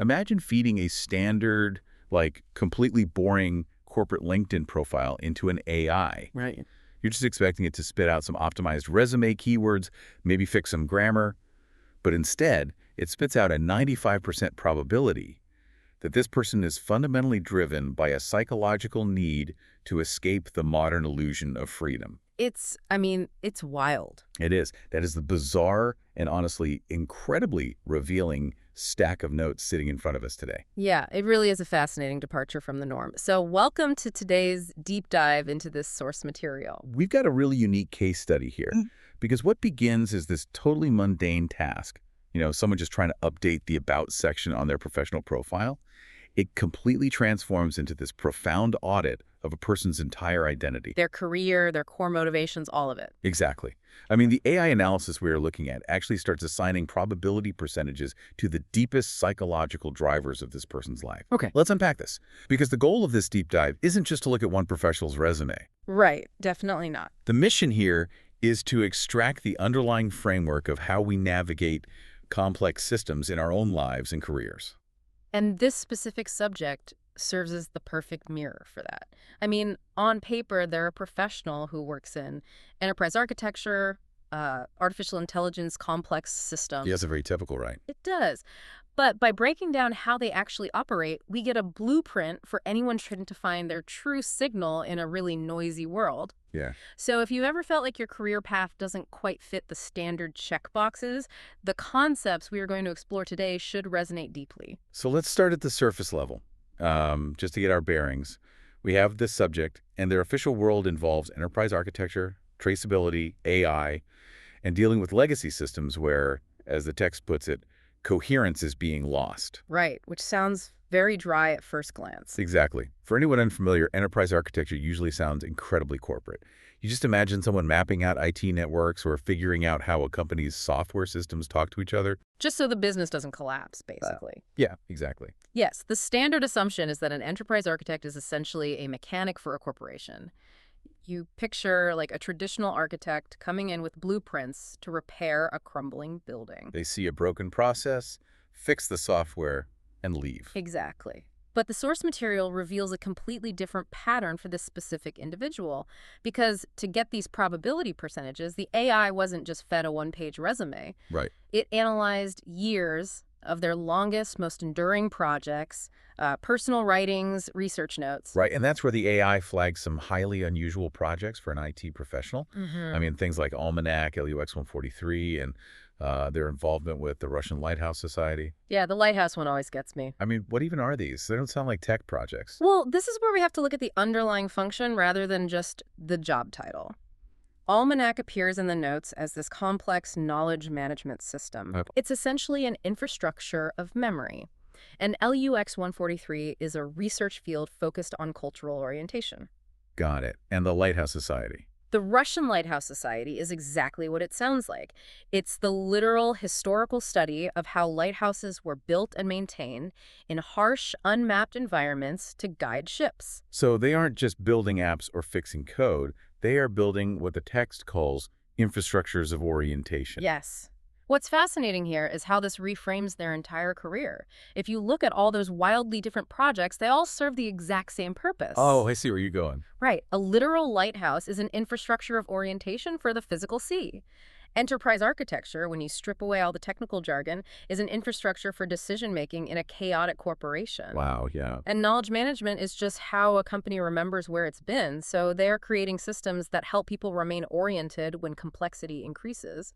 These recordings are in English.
Imagine feeding a standard, like completely boring corporate LinkedIn profile into an AI. Right. You're just expecting it to spit out some optimized resume keywords, maybe fix some grammar, but instead, it spits out a 95% probability that this person is fundamentally driven by a psychological need to escape the modern illusion of freedom. It's wild. It is. That is the bizarre and honestly incredibly revealing stack of notes sitting in front of us today. Yeah, it really is a fascinating departure from the norm. So welcome to today's deep dive into this source material. We've got a really unique case study here because what begins as this totally mundane task, someone just trying to update the About section on their professional profile, it completely transforms into this profound audit of a person's entire identity. Their career, their core motivations, all of it. Exactly. I mean, the AI analysis we are looking at actually starts assigning probability percentages to the deepest psychological drivers of this person's life. Okay. Let's unpack this, because the goal of this deep dive isn't just to look at one professional's resume. Right. Definitely not. The mission here is to extract the underlying framework of how we navigate complex systems in our own lives and careers. And this specific subject serves as the perfect mirror for that. I mean, on paper, they're a professional who works in enterprise architecture, artificial intelligence, complex systems. Yeah, that's a very typical, right? It does. But by breaking down how they actually operate, we get a blueprint for anyone trying to find their true signal in a really noisy world. Yeah. So if you ever felt like your career path doesn't quite fit the standard checkboxes, the concepts we are going to explore today should resonate deeply. So let's start at the surface level, just to get our bearings. We have this subject, and their official world involves enterprise architecture, traceability, AI, and dealing with legacy systems where, as the text puts it, coherence is being lost. Right, which sounds very dry at first glance. Exactly. For anyone unfamiliar, enterprise architecture usually sounds incredibly corporate. You just imagine someone mapping out IT networks or figuring out how a company's software systems talk to each other. Just so the business doesn't collapse, basically. Yeah, exactly. Yes, the standard assumption is that an enterprise architect is essentially a mechanic for a corporation. You picture like a traditional architect coming in with blueprints to repair a crumbling building. They see a broken process, fix the software, and leave. Exactly. But the source material reveals a completely different pattern for this specific individual, because to get these probability percentages, the AI wasn't just fed a one-page resume. Right. It analyzed years of their longest, most enduring projects, personal writings, research notes. Right, and that's where the AI flags some highly unusual projects for an IT professional. I mean, things like Almanac, LUX 143, and their involvement with the Russian Lighthouse Society. Yeah, the Lighthouse one always gets me. I mean, what even are these? They don't sound like tech projects. Well, this is where we have to look at the underlying function rather than just the job title. Almanac appears in the notes as this complex knowledge management system. Okay. It's essentially an infrastructure of memory. And LUX 143 is a research field focused on cultural orientation. Got it. And the Lighthouse Society. The Russian Lighthouse Society is exactly what it sounds like. It's the literal historical study of how lighthouses were built and maintained in harsh, unmapped environments to guide ships. So they aren't just building apps or fixing code. They are building what the text calls infrastructures of orientation. Yes. What's fascinating here is how this reframes their entire career. If you look at all those wildly different projects, they all serve the exact same purpose. Oh, I see where you're going. Right. A literal lighthouse is an infrastructure of orientation for the physical sea. Enterprise architecture, when you strip away all the technical jargon, is an infrastructure for decision-making in a chaotic corporation. Wow, yeah. And knowledge management is just how a company remembers where it's been, so they're creating systems that help people remain oriented when complexity increases.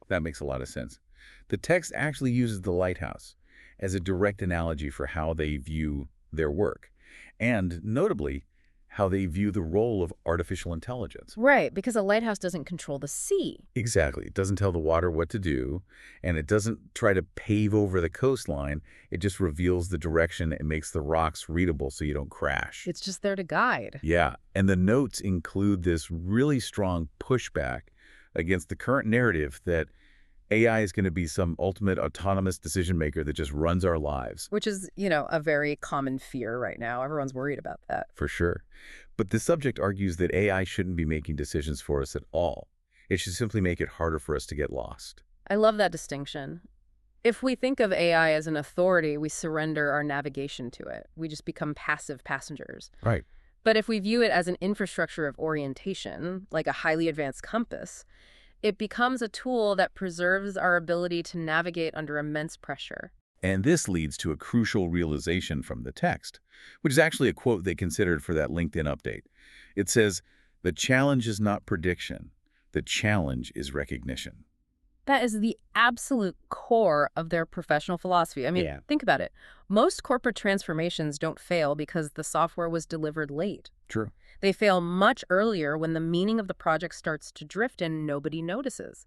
That makes a lot of sense. The text actually uses the lighthouse as a direct analogy for how they view their work, and notably, how they view the role of artificial intelligence. Right, because a lighthouse doesn't control the sea. Exactly. It doesn't tell the water what to do, and it doesn't try to pave over the coastline. It just reveals the direction and makes the rocks readable so you don't crash. It's just there to guide. Yeah, and the notes include this really strong pushback against the current narrative that AI is going to be some ultimate autonomous decision maker that just runs our lives. Which is, a very common fear right now. Everyone's worried about that. For sure. But the subject argues that AI shouldn't be making decisions for us at all. It should simply make it harder for us to get lost. I love that distinction. If we think of AI as an authority, we surrender our navigation to it. We just become passive passengers. Right. But if we view it as an infrastructure of orientation, like a highly advanced compass, it becomes a tool that preserves our ability to navigate under immense pressure. And this leads to a crucial realization from the text, which is actually a quote they considered for that LinkedIn update. It says, "The challenge is not prediction. The challenge is recognition." That is the absolute core of their professional philosophy. I mean, Yeah. think about it. Most corporate transformations don't fail because the software was delivered late. True. They fail much earlier when the meaning of the project starts to drift and nobody notices.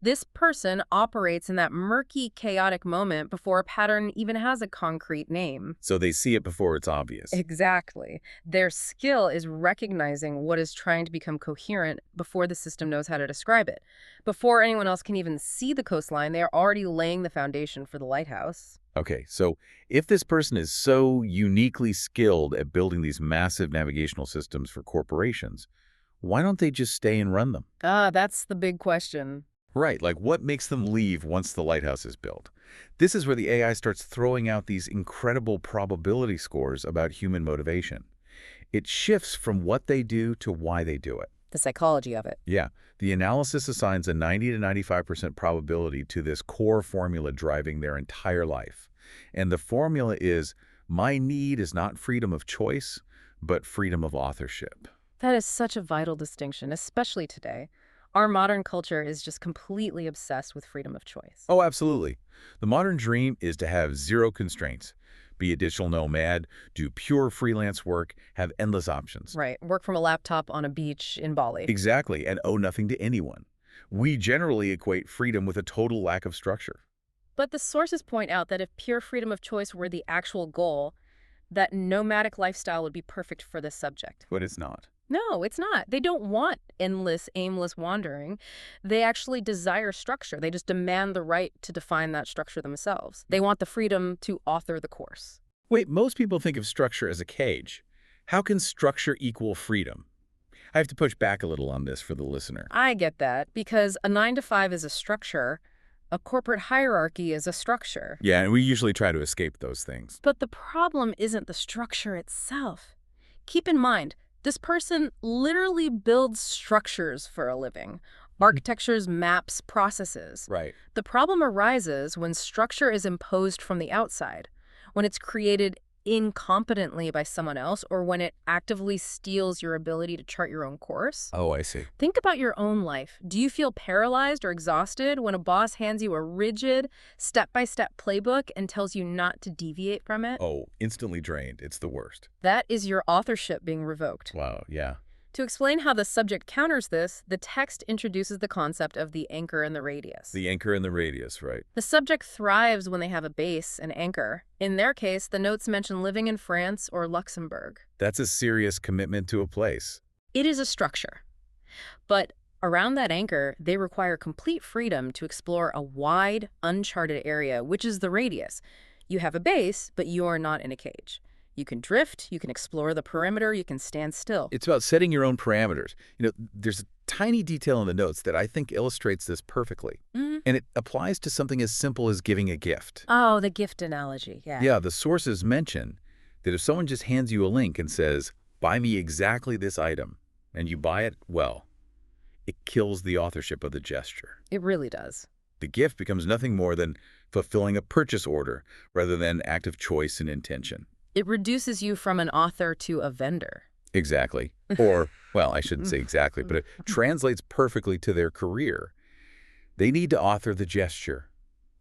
This person operates in that murky, chaotic moment before a pattern even has a concrete name. So they see it before it's obvious. Exactly. Their skill is recognizing what is trying to become coherent before the system knows how to describe it. Before anyone else can even see the coastline, they are already laying the foundation for the lighthouse. Okay, so if this person is so uniquely skilled at building these massive navigational systems for corporations, why don't they just stay and run them? That's the big question. Right, like what makes them leave once the lighthouse is built? This is where the AI starts throwing out these incredible probability scores about human motivation. It shifts from what they do to why they do it. The psychology of it. Yeah, the analysis assigns a 90 to 95% probability to this core formula driving their entire life. And the formula is, my need is not freedom of choice, but freedom of authorship. That is such a vital distinction, especially today. Our modern culture is just completely obsessed with freedom of choice. Oh, absolutely. The modern dream is to have zero constraints. Be a digital nomad, do pure freelance work, have endless options. Right. Work from a laptop on a beach in Bali. Exactly, and owe nothing to anyone. We generally equate freedom with a total lack of structure. But the sources point out that if pure freedom of choice were the actual goal, that nomadic lifestyle would be perfect for this subject. But it's not. No, it's not. They don't want endless, aimless wandering. They actually desire structure. They just demand the right to define that structure themselves. They want the freedom to author the course. Wait, most people think of structure as a cage. How can structure equal freedom? I have to push back a little on this for the listener. I get that, because a 9 to 5 is a structure. A corporate hierarchy is a structure. Yeah, and we usually try to escape those things. But the problem isn't the structure itself. Keep in mind, this person literally builds structures for a living. Architectures, maps, processes. Right. The problem arises when structure is imposed from the outside, when it's created incompetently by someone else, or when it actively steals your ability to chart your own course. Oh, I see. Think about your own life. Do you feel paralyzed or exhausted when a boss hands you a rigid, step-by-step playbook and tells you not to deviate from it? Oh, instantly drained. It's the worst. That is your authorship being revoked. Wow, yeah. To explain how the subject counters this, the text introduces the concept of the anchor and the radius. The anchor and the radius, right. The subject thrives when they have a base, an anchor. In their case, the notes mention living in France or Luxembourg. That's a serious commitment to a place. It is a structure. But around that anchor, they require complete freedom to explore a wide, uncharted area, which is the radius. You have a base, but you are not in a cage. You can drift, you can explore the perimeter, you can stand still. It's about setting your own parameters. There's a tiny detail in the notes that I think illustrates this perfectly. Mhm. And it applies to something as simple as giving a gift. Oh, the gift analogy, yeah. Yeah, the sources mention that if someone just hands you a link and says, buy me exactly this item, and you buy it, well, it kills the authorship of the gesture. It really does. The gift becomes nothing more than fulfilling a purchase order rather than act of choice and intention. It reduces you from an author to a vendor. Exactly. Or, well, I shouldn't say exactly, but it translates perfectly to their career. They need to author the gesture,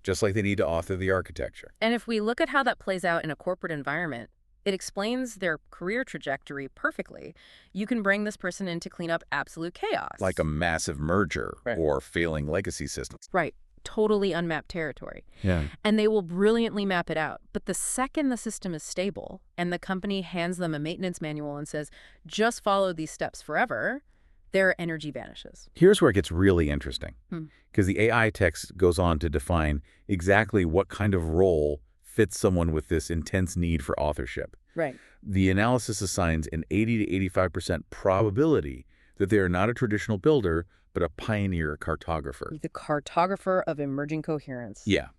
just like they need to author the architecture. And if we look at how that plays out in a corporate environment, it explains their career trajectory perfectly. You can bring this person in to clean up absolute chaos. Like a massive merger Right. or failing legacy systems. Right. Totally unmapped territory. Yeah. And they will brilliantly map it out. But the second the system is stable and the company hands them a maintenance manual and says, just follow these steps forever, their energy vanishes. Here's where it gets really interesting, Hmm. because the AI text goes on to define exactly what kind of role fits someone with this intense need for authorship. Right. The analysis assigns an 80 to 85% probability that they are not a traditional builder, but a pioneer cartographer. The cartographer of emerging coherence. Yeah.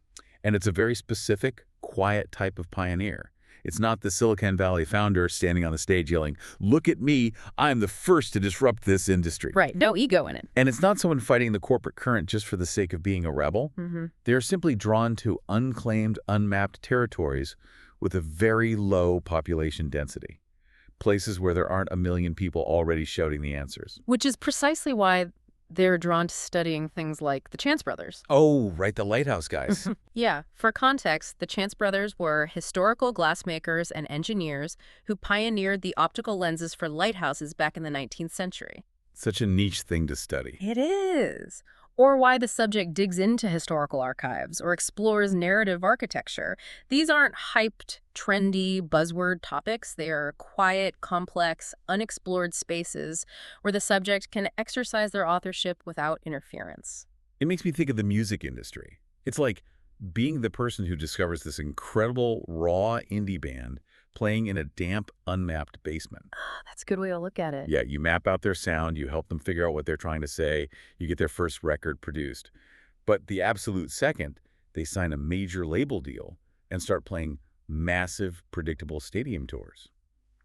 And it's a very specific, quiet type of pioneer. It's not the Silicon Valley founder standing on the stage yelling, "Look at me, I'm the first to disrupt this industry." Right, no ego in it. And it's not someone fighting the corporate current just for the sake of being a rebel. They are simply drawn to unclaimed, unmapped territories with a very low population density. Places where there aren't a million people already shouting the answers. Which is precisely why they're drawn to studying things like the Chance brothers. Oh, right, the Lighthouse guys. Yeah, for context, the Chance brothers were historical glassmakers and engineers who pioneered the optical lenses for lighthouses back in the 19th century. Such a niche thing to study. It is. Or why the subject digs into historical archives or explores narrative architecture. These aren't hyped, trendy, buzzword topics. They are quiet, complex, unexplored spaces where the subject can exercise their authorship without interference. It makes me think of the music industry. It's like being the person who discovers this incredible, raw indie band playing in a damp, unmapped basement. That's a good way to look at it. Yeah, you map out their sound, you help them figure out what they're trying to say, you get their first record produced. But the absolute second, they sign a major label deal and start playing massive, predictable stadium tours.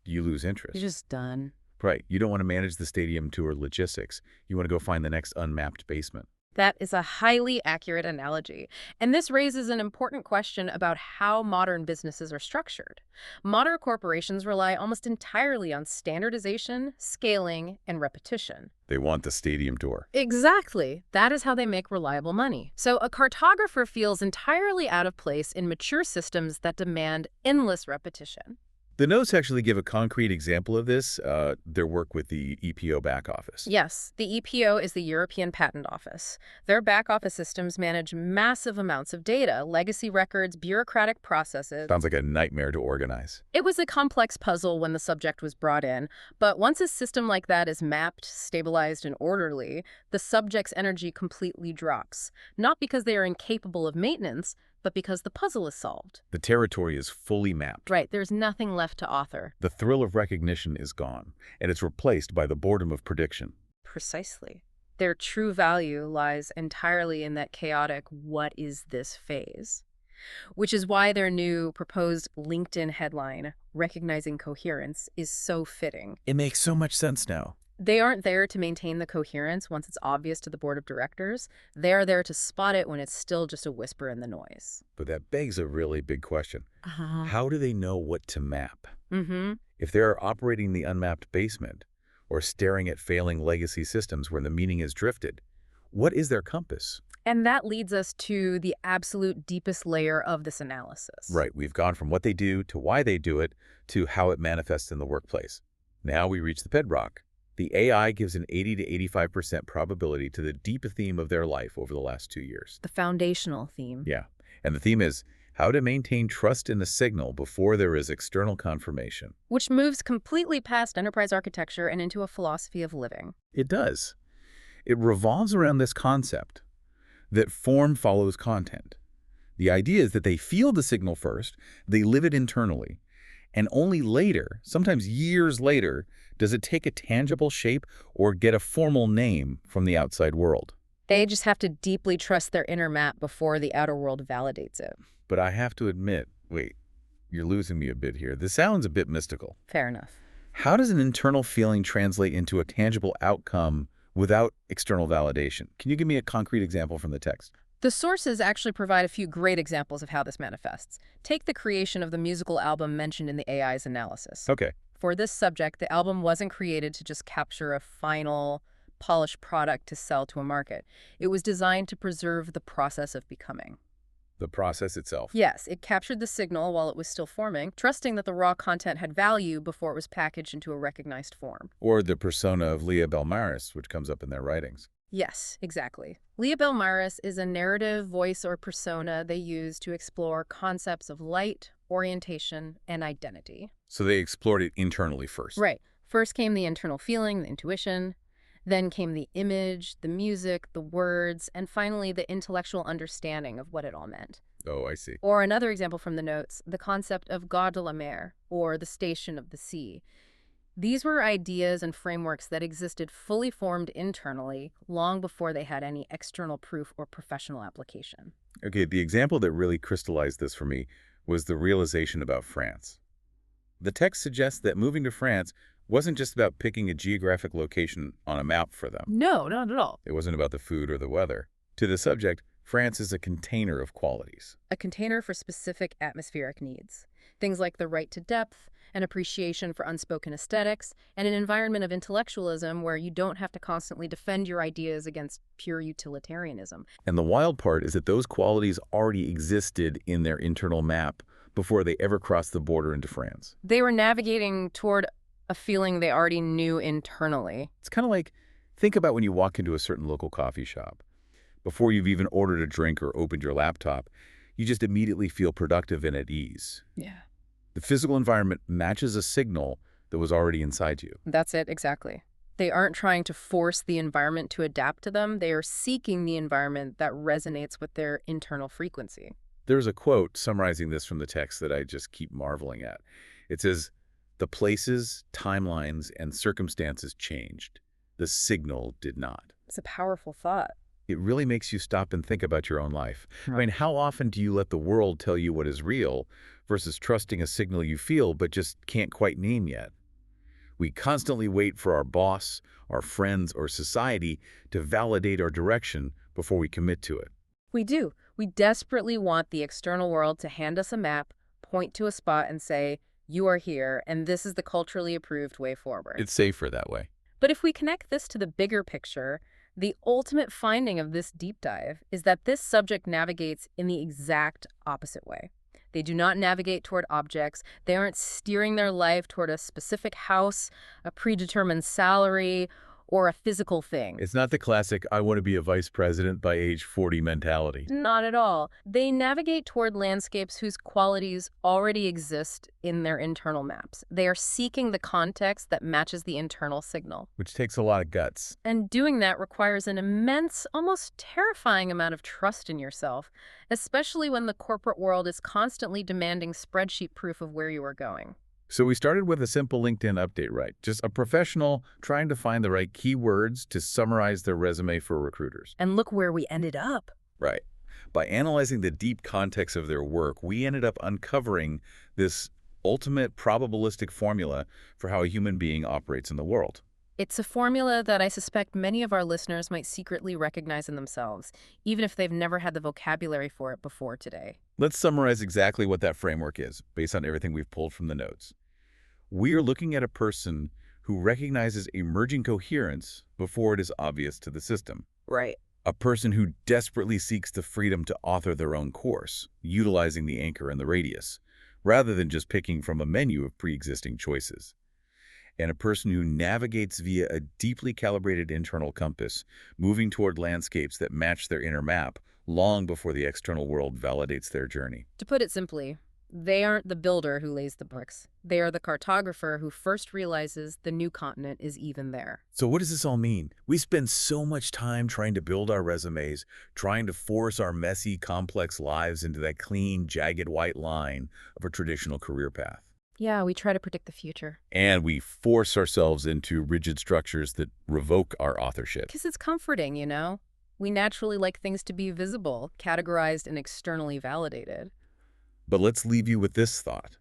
You lose interest. You're just done. Right. You don't want to manage the stadium tour logistics. You want to go find the next unmapped basement. That is a highly accurate analogy. And this raises an important question about how modern businesses are structured. Modern corporations rely almost entirely on standardization, scaling, and repetition. They want the stadium tour. Exactly. That is how they make reliable money. So a cartographer feels entirely out of place in mature systems that demand endless repetition. The notes actually give a concrete example of this, their work with the EPO back office. Yes, the EPO is the European Patent Office. Their back office systems manage massive amounts of data, legacy records, bureaucratic processes. Sounds like a nightmare to organize. It was a complex puzzle when the subject was brought in, but once a system like that is mapped, stabilized, and orderly, the subject's energy completely drops. Not because they are incapable of maintenance, but because the puzzle is solved. The territory is fully mapped. Right, there's nothing left to author. The thrill of recognition is gone, and it's replaced by the boredom of prediction. Precisely. Their true value lies entirely in that chaotic "what is this" phase. Which is why their new proposed LinkedIn headline, "Recognizing Coherence," is so fitting. It makes so much sense now. They aren't there to maintain the coherence once it's obvious to the board of directors. They are there to spot it when it's still just a whisper in the noise. But that begs a really big question. Uh-huh. How do they know what to map? Mm-hmm. If they're operating the unmapped basement or staring at failing legacy systems where the meaning is drifted, what is their compass? And that leads us to the absolute deepest layer of this analysis. Right, we've gone from what they do to why they do it to how it manifests in the workplace. Now we reach the bedrock. The AI gives an 80 to 85% probability to the deep theme of their life over the last 2 years. The foundational theme. Yeah, and the theme is how to maintain trust in a signal before there is external confirmation. Which moves completely past enterprise architecture and into a philosophy of living. It does. It revolves around this concept that form follows content. The idea is that they feel the signal first, they live it internally, and only later, sometimes years later, does it take a tangible shape or get a formal name from the outside world. They just have to deeply trust their inner map before the outer world validates it. But I have to admit, wait, you're losing me a bit here. This sounds a bit mystical. Fair enough. How does an internal feeling translate into a tangible outcome without external validation? Can you give me a concrete example from the text? The sources actually provide a few great examples of how this manifests. Take the creation of the musical album mentioned in the AI's analysis. Okay. For this subject, the album wasn't created to just capture a final, polished product to sell to a market. It was designed to preserve the process of becoming. The process itself. Yes, it captured the signal while it was still forming, trusting that the raw content had value before it was packaged into a recognized form. Or the persona of Leah Belmaris, which comes up in their writings. Yes, exactly. Leah Belmaris is a narrative voice or persona they use to explore concepts of light, orientation, and identity. So they explored it internally first. Right. First came the internal feeling, the intuition. Then came the image, the music, the words, and finally the intellectual understanding of what it all meant. Oh, I see. Or another example from the notes, the concept of gare de la mer, or the station of the sea. These were ideas and frameworks that existed fully formed internally long before they had any external proof or professional application. Okay, the example that really crystallized this for me was the realization about France. The text suggests that moving to France wasn't just about picking a geographic location on a map for them. No, not at all. It wasn't about the food or the weather. To the subject, France is a container of qualities. A container for specific atmospheric needs. Things like the right to depth, an appreciation for unspoken aesthetics, and an environment of intellectualism where you don't have to constantly defend your ideas against pure utilitarianism. And the wild part is that those qualities already existed in their internal map before they ever crossed the border into France. They were navigating toward a feeling they already knew internally. It's kind of like, think about when you walk into a certain local coffee shop. Before you've even ordered a drink or opened your laptop, you just immediately feel productive and at ease. Yeah. The physical environment matches a signal that was already inside you. That's it, exactly. They aren't trying to force the environment to adapt to them. They are seeking the environment that resonates with their internal frequency. There's a quote summarizing this from the text that I just keep marveling at. It says, "The places, timelines, and circumstances changed. The signal did not." It's a powerful thought. It really makes you stop and think about your own life. I mean, how often do you let the world tell you what is real versus trusting a signal you feel but just can't quite name yet? We constantly wait for our boss, our friends, or society to validate our direction before we commit to it. We do. We desperately want the external world to hand us a map, point to a spot, and say, you are here, and this is the culturally approved way forward. It's safer that way. But if we connect this to the bigger picture, the ultimate finding of this deep dive is that this subject navigates in the exact opposite way. They do not navigate toward objects. They aren't steering their life toward a specific house, a predetermined salary, or a physical thing. It's not the classic, I want to be a vice president by age 40 mentality. Not at all. They navigate toward landscapes whose qualities already exist in their internal maps. They are seeking the context that matches the internal signal. Which takes a lot of guts. And doing that requires an immense, almost terrifying amount of trust in yourself, especially when the corporate world is constantly demanding spreadsheet proof of where you are going. So we started with a simple LinkedIn update, right? Just a professional trying to find the right keywords to summarize their resume for recruiters. And look where we ended up. Right. By analyzing the deep context of their work, we ended up uncovering this ultimate probabilistic formula for how a human being operates in the world. It's a formula that I suspect many of our listeners might secretly recognize in themselves, even if they've never had the vocabulary for it before today. Let's summarize exactly what that framework is, based on everything we've pulled from the notes. We are looking at a person who recognizes emerging coherence before it is obvious to the system. Right. A person who desperately seeks the freedom to author their own course, utilizing the anchor and the radius, rather than just picking from a menu of pre-existing choices. And a person who navigates via a deeply calibrated internal compass, moving toward landscapes that match their inner map long before the external world validates their journey. To put it simply, they aren't the builder who lays the bricks. They are the cartographer who first realizes the new continent is even there. So what does this all mean? We spend so much time trying to build our resumes, trying to force our messy, complex lives into that clean, jagged white line of a traditional career path. Yeah, we try to predict the future. And we force ourselves into rigid structures that revoke our authorship. Because it's comforting, you know? We naturally like things to be visible, categorized, and externally validated. But let's leave you with this thought.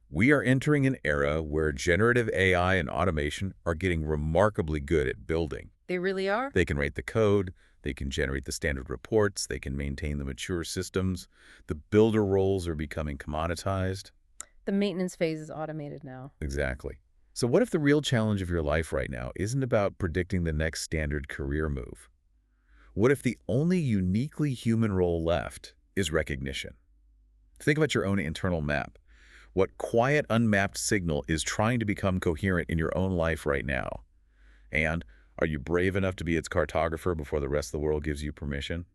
We are entering an era where generative AI and automation are getting remarkably good at building. They really are? They can write the code, they can generate the standard reports, they can maintain the mature systems. The builder roles are becoming commoditized. The maintenance phase is automated now. Exactly. So what if the real challenge of your life right now isn't about predicting the next standard career move? What if the only uniquely human role left is recognition? Think about your own internal map. What quiet, unmapped signal is trying to become coherent in your own life right now? And are you brave enough to be its cartographer before the rest of the world gives you permission?